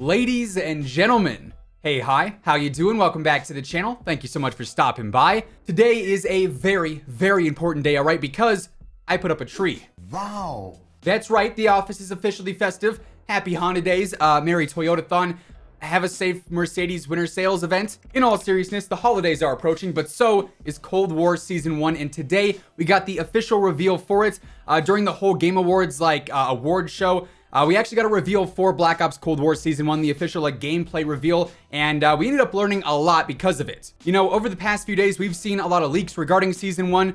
Ladies and gentlemen, hey, hi, how you doing? Welcome back to the channel. Thank you so much for stopping by. Today is a very, very important day, all right, because I put up a tree. Wow. That's right, the office is officially festive. Happy Honda Days, Merry Toyotathon. Have a safe Mercedes winter sales event. In all seriousness, the holidays are approaching, but so is Cold War Season 1, and today we got the official reveal for it. During the whole Game Awards, award show, we actually got a reveal for Black Ops Cold War Season 1, the official gameplay reveal, and we ended up learning a lot because of it. You know, over the past few days, we've seen a lot of leaks regarding Season 1,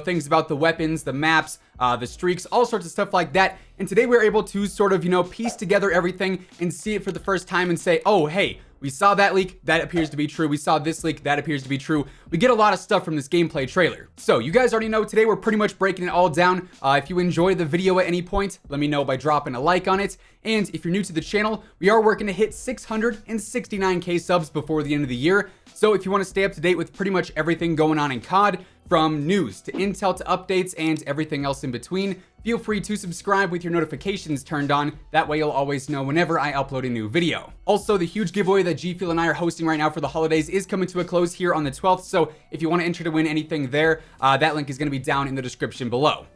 things about the weapons, the maps, the streaks, all sorts of stuff like that. And today we're able to sort of, piece together everything and see it for the first time and say, oh, hey, we saw that leak, that appears to be true. We saw this leak, that appears to be true. We get a lot of stuff from this gameplay trailer. So you guys already know today we're pretty much breaking it all down. If you enjoyed the video at any point, let me know by dropping a like on it. And if you're new to the channel, we are working to hit 669k subs before the end of the year. So if you want to stay up to date with pretty much everything going on in COD, from news to intel to updates and everything else in between, feel free to subscribe with your notifications turned on. That way you'll always know whenever I upload a new video. Also, the huge giveaway that G Fuel and I are hosting right now for the holidays is coming to a close here on the 12th. So if you want to enter to win anything there, that link is going to be down in the description below.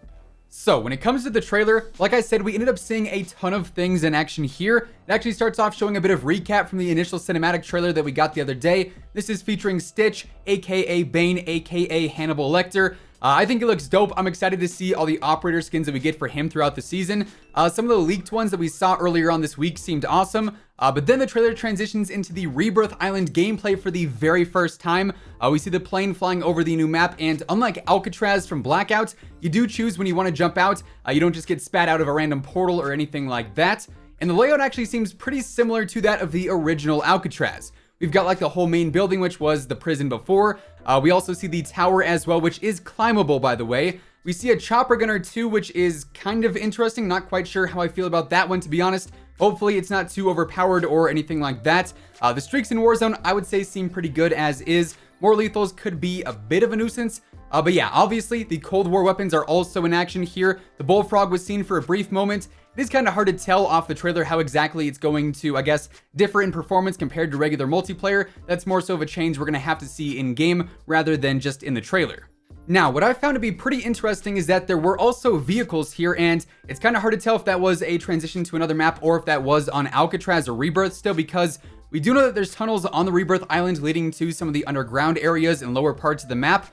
So when it comes to the trailer, like I said, we ended up seeing a ton of things in action here. It actually starts off showing a bit of recap from the initial cinematic trailer that we got the other day. This is featuring Stitch, aka Bane, aka Hannibal Lecter. I think it looks dope. I'm excited to see all the operator skins that we get for him throughout the season. Some of the leaked ones that we saw earlier on this week seemed awesome. But then the trailer transitions into the Rebirth Island gameplay for the very first time. We see the plane flying over the new map, and unlike Alcatraz from Blackout, you do choose when you want to jump out. You don't just get spat out of a random portal or anything like that. And the layout actually seems pretty similar to that of the original Alcatraz. We've got the whole main building, which was the prison before. We also see the tower as well, which is climbable, by the way. We see a chopper gunner too, which is kind of interesting. Not quite sure how I feel about that one, to be honest. Hopefully it's not too overpowered or anything like that. The streaks in Warzone, I would say, seem pretty good as is. More lethals could be a bit of a nuisance. But yeah, obviously the Cold War weapons are also in action here. The Bullfrog was seen for a brief moment. It is kind of hard to tell off the trailer how exactly it's going to, I guess, differ in performance compared to regular multiplayer. That's more so of a change we're going to have to see in game rather than just in the trailer. Now, what I found to be pretty interesting is that there were also vehicles here, and it's kind of hard to tell if that was a transition to another map or if that was on Alcatraz or Rebirth still, because we do know that there's tunnels on the Rebirth Island leading to some of the underground areas and lower parts of the map.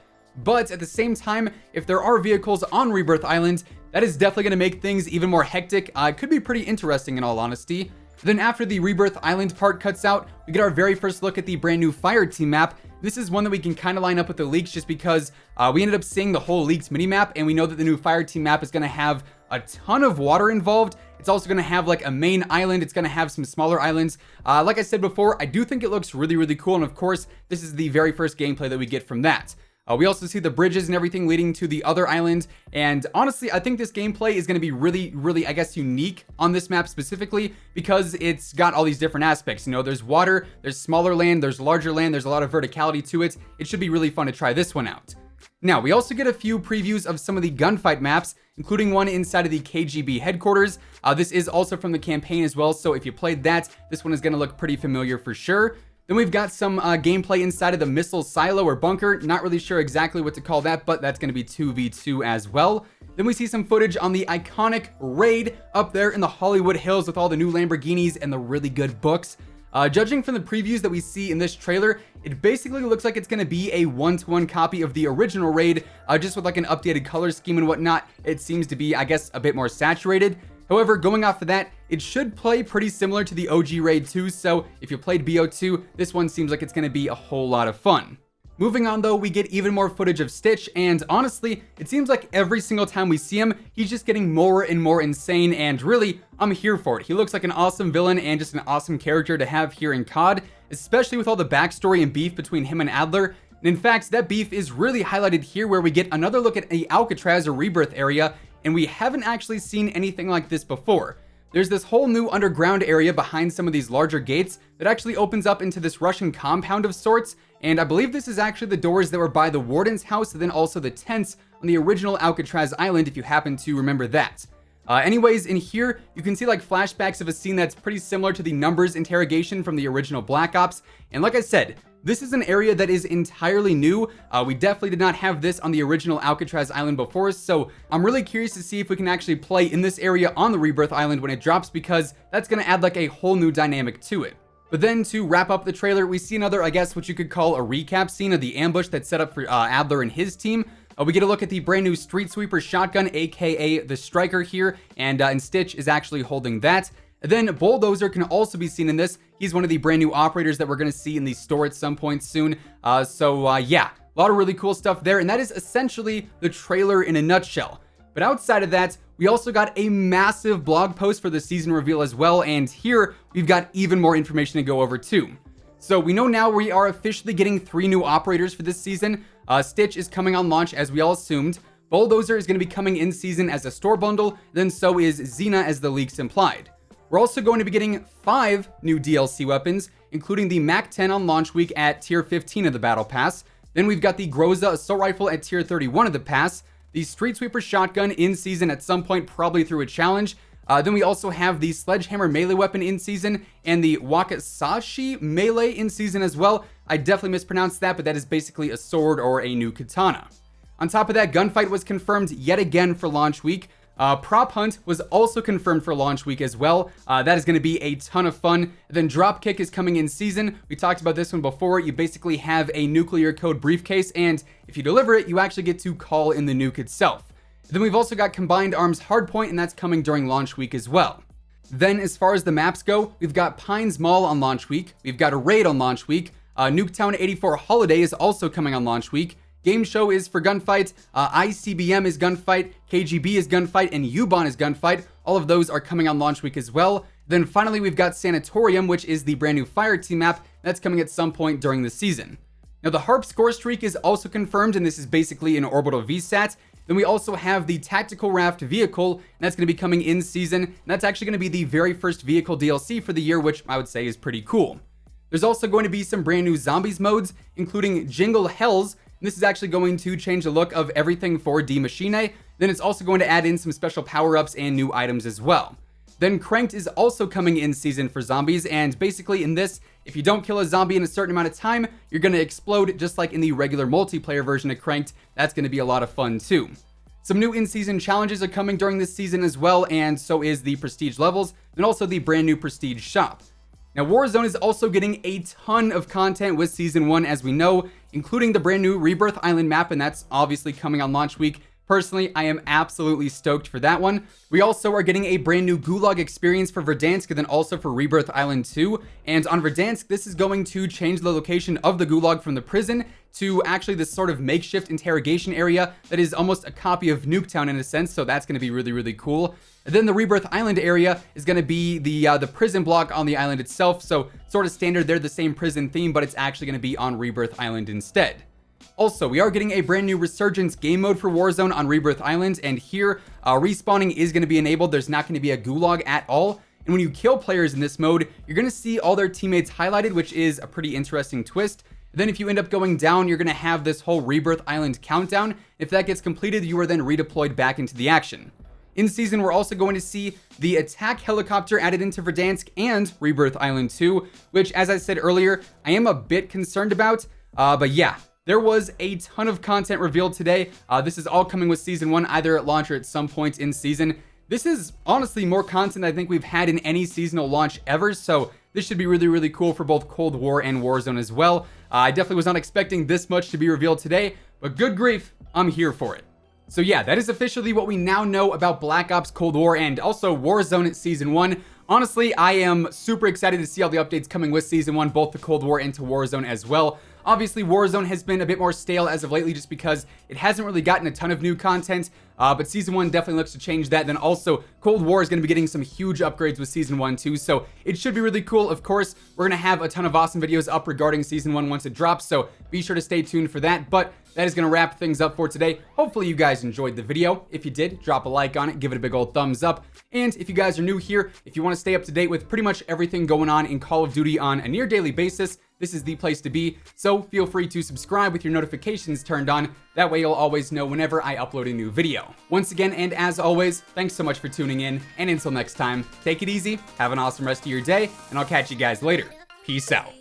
But at the same time, if there are vehicles on Rebirth Island, that is definitely going to make things even more hectic. It could be pretty interesting in all honesty. Then after the Rebirth Island part cuts out, we get our very first look at the brand new Fireteam map. This is one that we can kind of line up with the leaks just because we ended up seeing the whole leaked minimap, and we know that the new Fireteam map is going to have a ton of water involved. It's also going to have a main island. It's going to have some smaller islands. Like I said before, I do think it looks really, really cool. And of course, this is the very first gameplay that we get from that. We also see the bridges and everything leading to the other island. And honestly, I think this gameplay is going to be really, really, I guess, unique on this map specifically because it's got all these different aspects. There's water, there's smaller land, there's larger land, there's a lot of verticality to it. It should be really fun to try this one out. Now, we also get a few previews of some of the gunfight maps, including one inside of the KGB headquarters. This is also from the campaign as well, so if you played that, this one is going to look pretty familiar for sure. Then we've got some gameplay inside of the missile silo or bunker. Not really sure exactly what to call that, but that's going to be 2v2 as well. Then we see some footage on the iconic raid up there in the Hollywood Hills with all the new Lamborghinis and the really good books. Judging from the previews that we see in this trailer, it basically looks like it's going to be a one-to-one copy of the original raid, just with an updated color scheme and whatnot. It seems to be, I guess, a bit more saturated. However, going off of that, it should play pretty similar to the OG Raid 2, so if you played BO2, this one seems like it's going to be a whole lot of fun. Moving on though, we get even more footage of Stitch, and honestly, it seems like every single time we see him, he's just getting more and more insane, and really, I'm here for it. He looks like an awesome villain and just an awesome character to have here in COD, especially with all the backstory and beef between him and Adler. And in fact, that beef is really highlighted here where we get another look at the Alcatraz or Rebirth area, and we haven't actually seen anything like this before. There's this whole new underground area behind some of these larger gates that actually opens up into this Russian compound of sorts, and I believe this is actually the doors that were by the warden's house and then also the tents on the original Alcatraz Island, if you happen to remember that. Anyways, in here, you can see like flashbacks of a scene that's pretty similar to the numbers interrogation from the original Black Ops. And like I said, this is an area that is entirely new. We definitely did not have this on the original Alcatraz Island before, so I'm really curious to see if we can actually play in this area on the Rebirth Island when it drops, because that's going to add like a whole new dynamic to it. But then to wrap up the trailer, we see another, I guess what you could call a recap scene of the ambush that's set up for Adler and his team. We get a look at the brand new Street Sweeper shotgun, aka the Striker here, and Stitch is actually holding that. Then Bulldozer can also be seen in this. He's one of the brand new operators that we're going to see in the store at some point soon. Yeah, a lot of really cool stuff there, and that is essentially the trailer in a nutshell. But outside of that, we also got a massive blog post for the season reveal as well, and here we've got even more information to go over too. So we know now we are officially getting 3 new operators for this season. Stitch is coming on launch as we all assumed. Bulldozer is going to be coming in season as a store bundle, then so is Xena as the leaks implied. We're also going to be getting 5 new DLC weapons, including the MAC-10 on launch week at tier 15 of the Battle Pass. Then we've got the Groza Assault Rifle at tier 31 of the Pass, the Street Sweeper Shotgun in season at some point, probably through a challenge. Then we also have the Sledgehammer melee weapon in season and the Wakizashi melee in season as well. I definitely mispronounced that, but that is basically a sword or a new katana. On top of that, Gunfight was confirmed yet again for launch week. Prop Hunt was also confirmed for launch week as well. That is going to be a ton of fun. Then Dropkick is coming in season. We talked about this one before. You basically have a nuclear code briefcase, and if you deliver it, you actually get to call in the nuke itself. Then we've also got Combined Arms Hardpoint, and that's coming during launch week as well. Then as far as the maps go, we've got Pines Mall on launch week. We've got a Raid on launch week. Nuketown 84 Holiday is also coming on launch week. Game Show is for Gunfight, ICBM is Gunfight, KGB is Gunfight, and Ubon is Gunfight. All of those are coming on launch week as well. Then finally, we've got Sanatorium, which is the brand new Fireteam map. That's coming at some point during the season. Now, the Harp Score Streak is also confirmed, and this is basically an orbital VSAT. Then we also have the Tactical Raft vehicle, and that's going to be coming in season. And that's actually going to be the very first vehicle DLC for the year, which I would say is pretty cool. There's also going to be some brand new Zombies modes, including Jingle Hells. And this is actually going to change the look of everything for D Machine. Then it's also going to add in some special power-ups and new items as well. Then Cranked is also coming in season for zombies, and basically in this, if you don't kill a zombie in a certain amount of time, you're going to explode just like in the regular multiplayer version of Cranked. That's going to be a lot of fun too. Some new in-season challenges are coming during this season as well, and so is the Prestige levels, and also the brand new Prestige shop. Now, Warzone is also getting a ton of content with Season 1, as we know, including the brand new Rebirth Island map, and that's obviously coming on launch week. Personally, I am absolutely stoked for that one. We also are getting a brand new Gulag experience for Verdansk, and then also for Rebirth Island 2. And on Verdansk, this is going to change the location of the Gulag from the prison to actually this sort of makeshift interrogation area that is almost a copy of Nuketown in a sense, so that's going to be really, really cool. And then the Rebirth Island area is going to be the prison block on the island itself, so sort of standard, they're the same prison theme, but it's actually going to be on Rebirth Island instead. Also, we are getting a brand new Resurgence game mode for Warzone on Rebirth Island, and here, respawning is going to be enabled. There's not going to be a gulag at all, and when you kill players in this mode, you're going to see all their teammates highlighted, which is a pretty interesting twist. Then if you end up going down, you're going to have this whole Rebirth Island countdown. If that gets completed, you are then redeployed back into the action. In season, we're also going to see the attack helicopter added into Verdansk and Rebirth Island 2, which, as I said earlier, I am a bit concerned about, but yeah. There was a ton of content revealed today. This is all coming with Season 1, either at launch or at some point in season. This is honestly more content I think we've had in any seasonal launch ever, so this should be really, really cool for both Cold War and Warzone as well. I definitely was not expecting this much to be revealed today, but good grief, I'm here for it. So yeah, that is officially what we now know about Black Ops Cold War and also Warzone Season 1. Honestly, I am super excited to see all the updates coming with Season 1, both to Cold War and to Warzone as well. Obviously, Warzone has been a bit more stale as of lately just because it hasn't really gotten a ton of new content, but Season 1 definitely looks to change that. Then also, Cold War is going to be getting some huge upgrades with Season 1 too, so it should be really cool. Of course, we're going to have a ton of awesome videos up regarding Season 1 once it drops, so be sure to stay tuned for that. But that is going to wrap things up for today. Hopefully you guys enjoyed the video. If you did, drop a like on it, give it a big old thumbs up. And if you guys are new here, if you want to stay up to date with pretty much everything going on in Call of Duty on a near daily basis, this is the place to be. So feel free to subscribe with your notifications turned on. That way you'll always know whenever I upload a new video. Once again, and as always, thanks so much for tuning in. And until next time, take it easy, have an awesome rest of your day, and I'll catch you guys later. Peace out.